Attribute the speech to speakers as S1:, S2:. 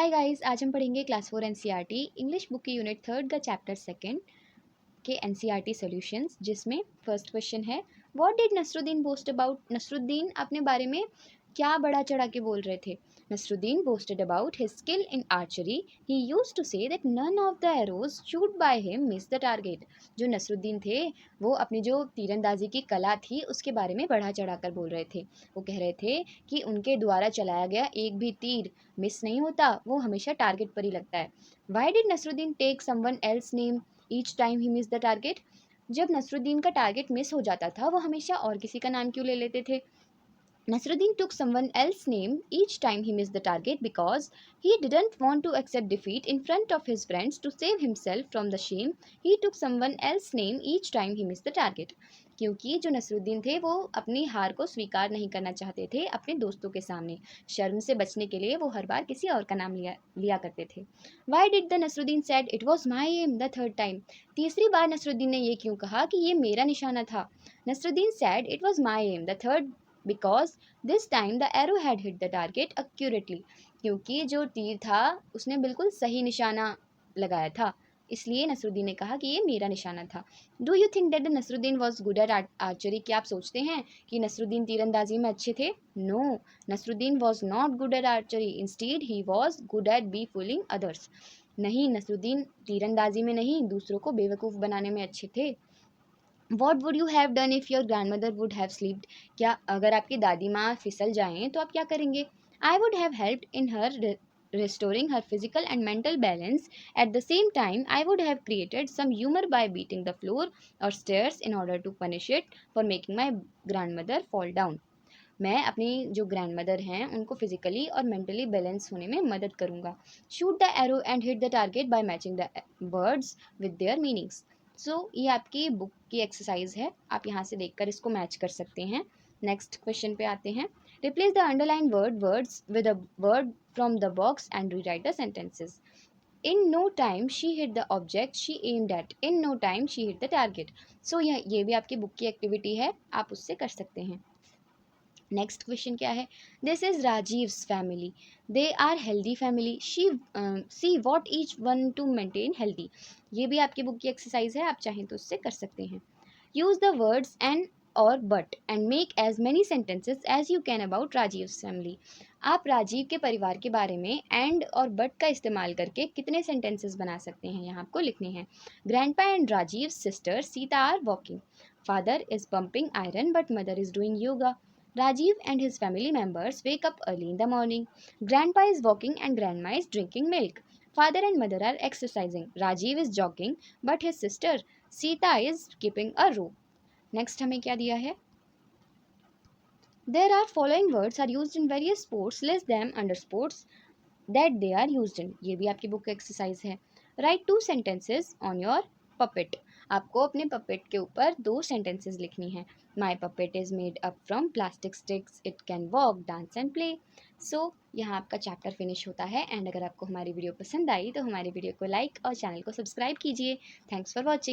S1: Hi guys, आज हम पढ़ेंगे क्लास 4 एनसीईआरटी इंग्लिश बुक की यूनिट 3 का चैप्टर 2 के एनसीईआरटी सॉल्यूशंस, जिसमें फर्स्ट क्वेश्चन है what did Nasruddin boast about. Nasruddin अपने बारे में क्या बड़ा चढ़ा के बोल रहे थे। Nasruddin boasted about his skill in archery. He used to say that none of the arrows shoot by him miss the target. जो नसरुद्दीन थे वो अपनी जो तीरंदाजी की कला थी उसके बारे में बढ़ा चढ़ा कर बोल रहे थे। वो कह रहे थे कि उनके द्वारा चलाया गया एक भी तीर मिस नहीं होता, वो हमेशा टारगेट पर ही लगता है। Why did Nasruddin take someone else name each time he miss the target. जब नसरुद्दीन का टारगेट मिस हो जाता था वो हमेशा और किसी का नाम क्यों ले लेते थे। Nasruddin took someone else's name each time he missed the target because he didn't want to accept defeat in front of his friends to save himself from the shame. He took someone else's name each time he missed the target. क्योंकि जो नसरुद्दीन थे वो अपनी हार को स्वीकार नहीं करना चाहते थे अपने दोस्तों के सामने। शर्म से बचने के लिए वो हर बार किसी और का नाम लिया करते थे। Why did the Nasruddin said it was my aim the third time? तीसरी बार नसरुद्दीन ने ये क्यों कहा कि ये मेरा निशाना था। Nasruddin said it was my aim the third because this time the arrow had hit the target accurately. क्योंकि जो तीर था उसने बिल्कुल सही निशाना लगाया था, इसलिए नसरुद्दीन ने कहा कि ये मेरा निशाना था। Do you think that the Nasruddin was good at archery. क्या आप सोचते हैं कि नसरुद्दीन तीरंदाजी में अच्छे थे। No, Nasruddin was not good at archery, instead he was good at befooling others. नहीं, नसरुद्दीन तीरंदाजी में नहीं, दूसरों को बेवकूफ़ बनाने में अच्छे थे। What would you have done if your grand mother would have slept. क्या अगर आपकी दादी माँ फिसल जाएं तो आप क्या करेंगे। I would have helped in her restoring her physical and mental balance. At the same time, I would have created some humor by beating the floor or stairs in order to punish it for making my grandmother fall down. मैं अपनी जो grand mother हैं उनको physically और mentally balance होने में मदद करूँगा। Shoot the arrow and hit the target by matching the words with their meanings. So ये आपकी बुक की एक्सरसाइज है, आप यहाँ से देखकर इसको मैच कर सकते हैं। नेक्स्ट क्वेश्चन पे आते हैं। Replace the underline words with a word from the box and rewrite the sentences. In no time she hit the object she aimed at. In no time she hit the target. So ये भी आपकी book की activity है, आप उससे कर सकते हैं। नेक्स्ट क्वेश्चन क्या है। This is Rajiv's family, they are healthy family, see what each one to maintain healthy. ये भी आपकी बुक की एक्सरसाइज है, आप चाहें तो उससे कर सकते हैं। यूज द वर्ड्स एंड और but and make as many sentences as you can about Rajiv's family. आप राजीव के परिवार के बारे में एंड और बट का इस्तेमाल करके कितने सेंटेंसेस बना सकते हैं, यहाँ आपको लिखने हैं। Grandpa and Rajiv sister Sita are walking. Father is pumping iron but mother is doing yoga. Rajiv and his family members wake up early in the morning. Grandpa is walking and grandma is drinking milk. Father and mother are exercising. Rajiv is jogging, but his sister Sita is keeping a rope. Next हमें क्या दिया है। There are following words are used in various sports. List them under sports that they are used in. ये भी आपकी book का exercise है। Write 2 sentences on your puppet. आपको अपने पपेट के ऊपर 2 सेंटेंसेस लिखनी है। My puppet is made up from plastic sticks, it can walk dance and play. So यहाँ आपका चैप्टर फिनिश होता है। एंड अगर आपको हमारी वीडियो पसंद आई तो हमारी वीडियो को लाइक और चैनल को सब्सक्राइब कीजिए। Thanks for watching.